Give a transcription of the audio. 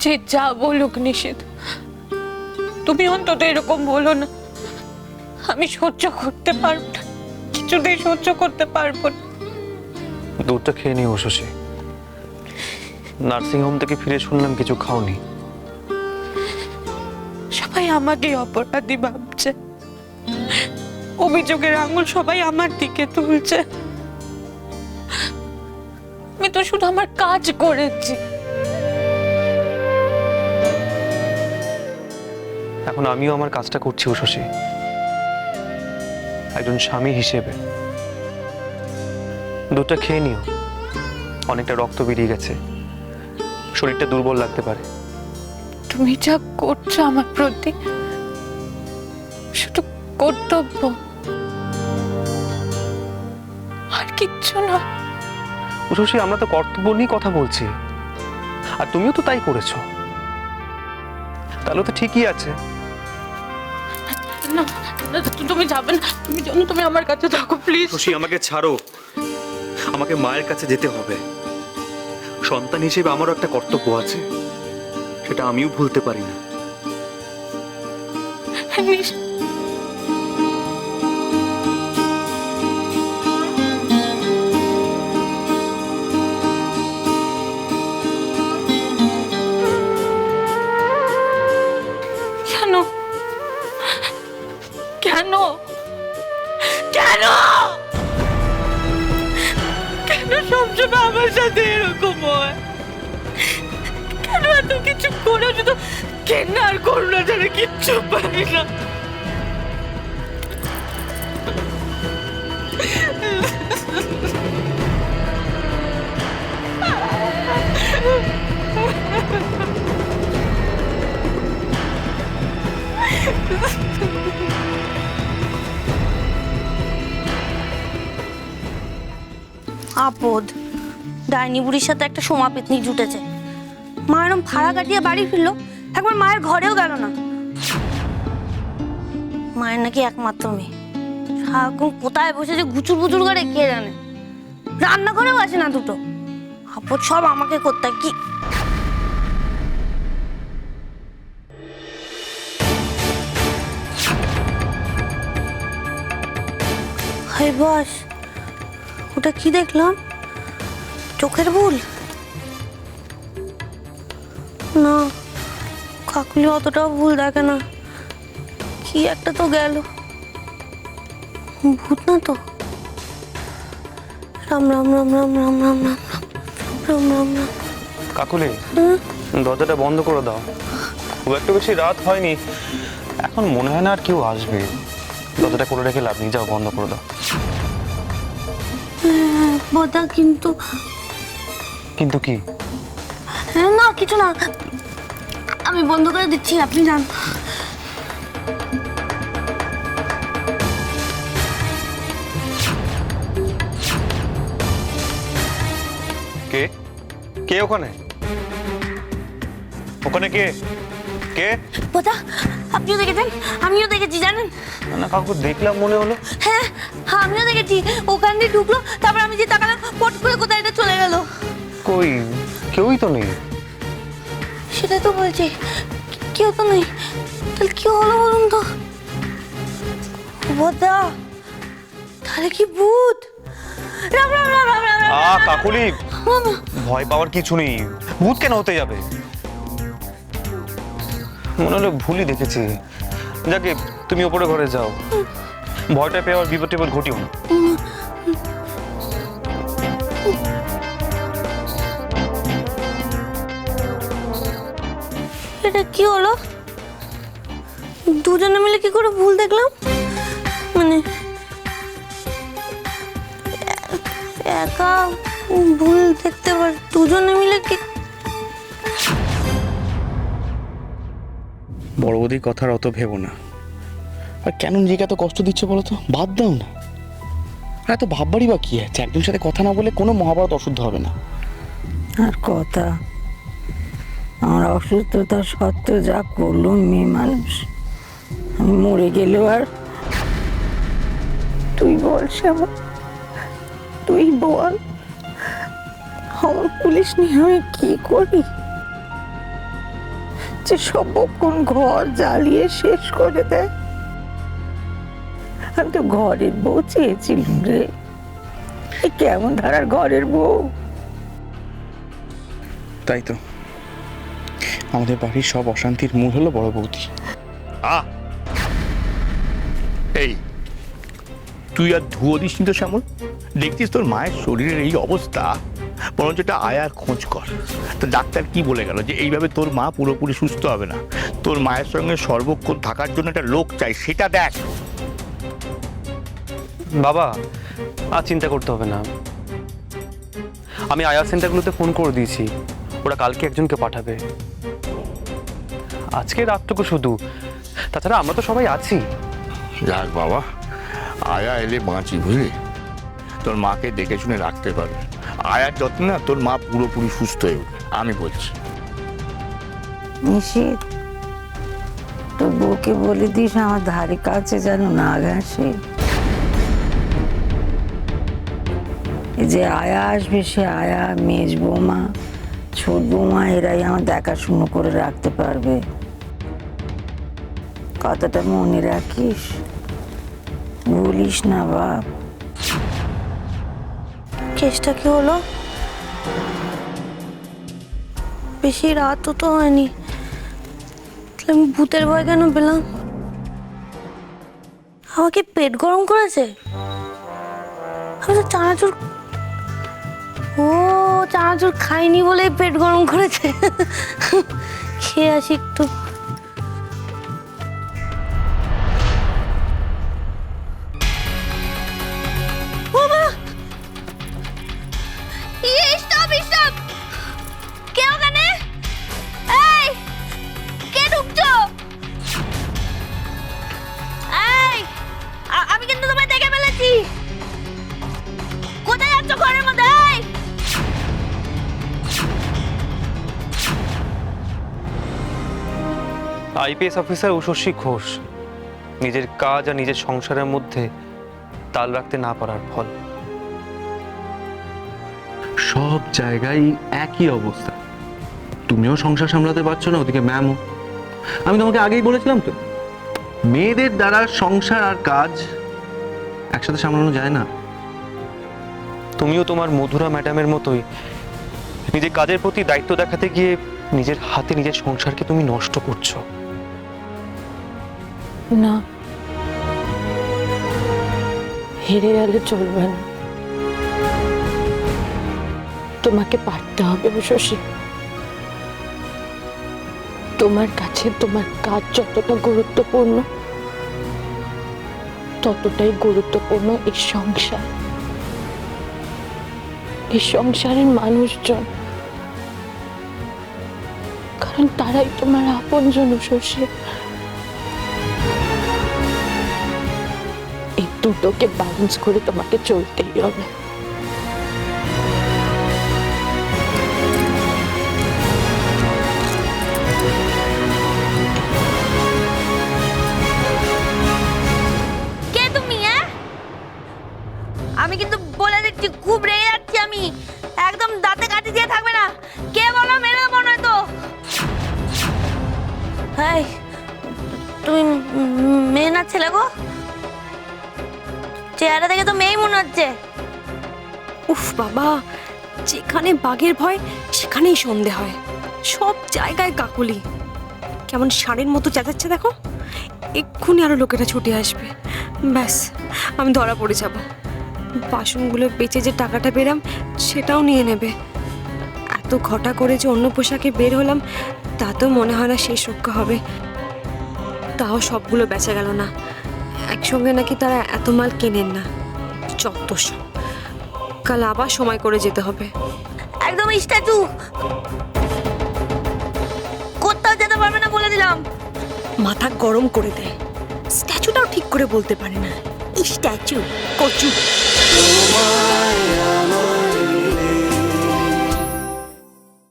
যে যা বলুক নিষেধ, তুমি অন্তত এরকম বলো না। আমি সহ্য করতে পারবো না, কিছুতেই সহ্য করতে পারবো না। দুধটা খেয়ে নিও শশী। নার্সিং হোম থেকে ফিরে শুনলাম কিছু খাওনি। সবাই আমাকেই অপরাধী ভাবছে, অভিযোগের আঙুল সবাই আমার দিকে তুলছে। আমি তো শুধু আমার কাজ করেছি। এখন আমিও আমার কাজটা করছি শশী, একজন স্বামী হিসেবে। দুধটা খেয়ে নিও, অনেকটা রক্ত বেরিয়ে গেছে, শরীরটা দুর্বল লাগতে পারে। তুমি যা করছো আমার প্রতি শুধু কর্তব্য, আর কিচ্ছু না। শশী, আমরা তো কর্তব্য নিয়ে কথা বলছি, আর তুমিও তো তাই করেছো, তাহলে তো ঠিকই আছে। না, তুমি যাবে না, তুমি আমার কাছে থাকো প্লিজ। শশী, আমাকে ছাড়ো, আমাকে মায়ের কাছে যেতে হবে। সন্তান হিসেবে আমারও একটা কর্তব্য আছে, সেটা আমিও ভুলতে পারি না। কেন কেন কেন কেন সবসময় আমার সাথে এরকম হয়? কেন এত কিছু করে শুধু কেনা আর করোনা ছাড়া কিচ্ছু পাই না? আপদ, ডাইনি বুড়ির সাথে একটা সোমা পেতনি জুটেছে। মা এরম ভাড়া কাটিয়ে বাড়ি ফিরলো, একবার মায়ের ঘরেও গেল না। মায়ের নাকি একমাত্র মেয়ে, সারাক্ষণ কোথায় বসে যে গুচুর গুচুর করে কে জানে। রান্নাঘরেও আসে না দুটো। আপদ সব আমাকে করতে হয়। কি হাই বাস, ওটা কি দেখলাম? চোখের ভুল? না, কাকুলি অতটাও ভুল দেখে না। কি একটা তো গেল, ভূত না তো? রাম রাম রাম রাম রাম রাম রাম রাম রাম রাম। কাকুলি, দরজাটা বন্ধ করে দাও। খুব একটা বেশি রাত হয়নি, এখন মনে হয় না আর কেউ আসবে। দরজাটা করে রেখে লাভ নেই, যাও বন্ধ করে দাও। বোধা কিন্তু কিন্তু কি? না, কিছু না, আমি বন্ধ করে দিচ্ছি, আপনি যান। কে কে ওখানে? ওখানে কে কে? বোধা, আপনিও দেখেছেন? আমিও দেখেছি, জানেন? না, কাকু দেখলাম মনে হলো। হ্যাঁ, আমিও দেখেছি। ওখান দিয়ে ঢুকলো, তারপর আমি যে তাকালাম, পট করে কোথায় এটা চলে গেল। কই, কেউই তো নেই। সেটাই তো বলছি, কেউ তো নেই। তাহলে কি হলো বলুন তো? বোধা, তাহলে কি ভূত? রাম রাম রাম রাম রাম রাম। কাকুলি, ভয় পাওয়ার কিছু নেই। ভূত কেন হতে যাবে? মনে হলো ভুলই দেখেছি। যাকে, তুমি ওপরে ঘরে যাও, ভয়টা পেয়ে আর বিপদ টিপদ ঘটিও না। এটা কি হলো? দুজনে মিলে কি করে ভুল দেখলাম? মানে একা ভুল দেখতে পার, দুজনে মিলে কি? বড় বৌদির কথার অত ভেবো না। আর কেন নিজেকে এত কষ্ট দিচ্ছ বলো তো? বাদ দাও না। আর এত ভাববারই বা কি আছে? একজনের সাথে কথা না বলে কোনো মহাভারত অশুদ্ধ হবে না। আর কথা, আমার অসুস্থতা সত্ত্বেও যা করলো মেয়ে মানুষ, আমি মরে গেলেও আর তুই বল শ্যামা, তুই বল আমার পুলিশ নিয়ে আমি কি করি? যে সবক্ষণ ঘর জ্বালিয়ে শেষ করে দেয়। আমি তো ঘরের বউ চেয়েছিলাম রে, এ কেমন ধারার ঘরের বউ। তাই তো, আমাদের বাড়ির সব অশান্তির মূল হলো বড় বৌদি। এই তুই আর ধুয়ো দিস নি তো শ্যামল? দেখছিস তোর মায়ের শরীরের এই অবস্থা, বরঞ্চ এটা আয়ার খোঁজ কর। তো ডাক্তার কি বলে গেল যে এইভাবে তোর মা পুরোপুরি সুস্থ হবে না, তোর মায়ের সঙ্গে সর্বক্ষণ থাকার জন্য একটা লোক চাই, সেটা দেখ। বাবা আর চিন্তা করতে হবে না, আমি আয়া সেন্টারগুলোতে ফোন করে দিয়েছি, ওরা কালকে একজনকে পাঠাবে। আজকে রাতটুকু শুধু, তাছাড়া আমরা তো সবাই আছি। যাক বাবা, আয়া এলে বাঁচি, বুঝলি? তোর মাকে দেখে শুনে রাখতে পারবে। আয়ার যত্ন না তোর মা পুরোপুরি সুস্থ হয়ে উঠবে, আমি বলছি। নিশিত, তোর বউকে বলে দিস আমার ধারে কাছে যেন না ঘাসে। এই যে আয়া আসবে, সে আয়া, মেজ বৌমা, ছোট বৌমা, এরাই আমার দেখাশুনো করে রাখতে পারবে। কথাটা মনে রাখিস, ভুলিস না বাপ। কেসটা কি হলো? বেশি রাতও তো হয়নি, তাহলে আমি ভূতের ভয় কেন পেলাম? আমাকে পেট গরম করেছে? আমি তো চানাচুর, ও চানাচুর খাইনি বলে পেট গরম করেছে। খেয়ে আসি একটু। কে ওখানে? এই, কে ঢুকছো? এই, আমি কিন্তু তোমায় দেখে ফেলেছি। কোথায় যাচ্ছ ঘরের মধ্যে? এই, আইপিএস অফিসার উষস্বী ঘোষ, নিজের কাজ আর নিজের সংসারের মধ্যে তাল রাখতে না পারার ফল। সব জায়গায় একই অবস্থা, তুমিও সংসার সামলাতে পারছো না, ওদিকে ম্যামও। আমি তোমাকে আগেই বলেছিলাম তো, মেয়েদের দ্বারা সংসার আর কাজ একসাথে সামলানো যায় না। তুমিও তোমার মধুরা ম্যাডামের মতোই নিজের কাজের প্রতি দায়িত্ব দেখাতে গিয়ে নিজের হাতে নিজের সংসারকে তুমি নষ্ট করছো। না, হেরে গেলে চলবে না, তোমাকে পারতে হবে শশী। তোমার কাছে তোমার কাজ যতটা গুরুত্বপূর্ণ, ততটাই গুরুত্বপূর্ণ এই সংসার, এই সংসারের মানুষজন, কারণ তারাই তোমার আপনজন শশী। এই দুটোকে ব্যালেন্স করে তোমাকে চলতেই হবে। কে তুমি? আমি কিন্তু বলে দিচ্ছি, খুব রেগে যাচ্ছি আমি, একদম দাঁতে কাটি দিয়ে থাকবে না। কে বলো, মেরে দেবো নয়তো। এই, তুমি মেয়ে না ছেলে গো? চেহারা দেখে তো মেয়েই মনে হচ্ছে। উফ বাবা, যেখানে বাঘের ভয় সেখানেই সন্ধে হয়, সব জায়গায় কাকুলি। কেমন ষাঁড়ের মতো চেঁচাচ্ছে দেখো, এক্ষুনি আরো লোকেরা ছুটে আসবে, ব্যাস আমি ধরা পড়ে যাব। বাসনগুলো বেচে যে টাকাটা পেলাম সেটাও নিয়ে নেবে। এত ঘটা করে যে অন্য পোশাকে বের হলাম, তাতেও মনে হয় না শেষ রক্ষা হবে। তাও সবগুলো বেচা গেল না, একসঙ্গে নাকি তারা এত মাল কেনেন না। যত সব, কাল আবার সময় করে যেতে হবে। একদম স্ট্যাচু, কোথাও যেতে পারবে না বলে দিলাম। মাথা গরম করে দেয়, স্ট্যাচুটাও ঠিক করে বলতে পারে না। স্ট্যাচু, কচু।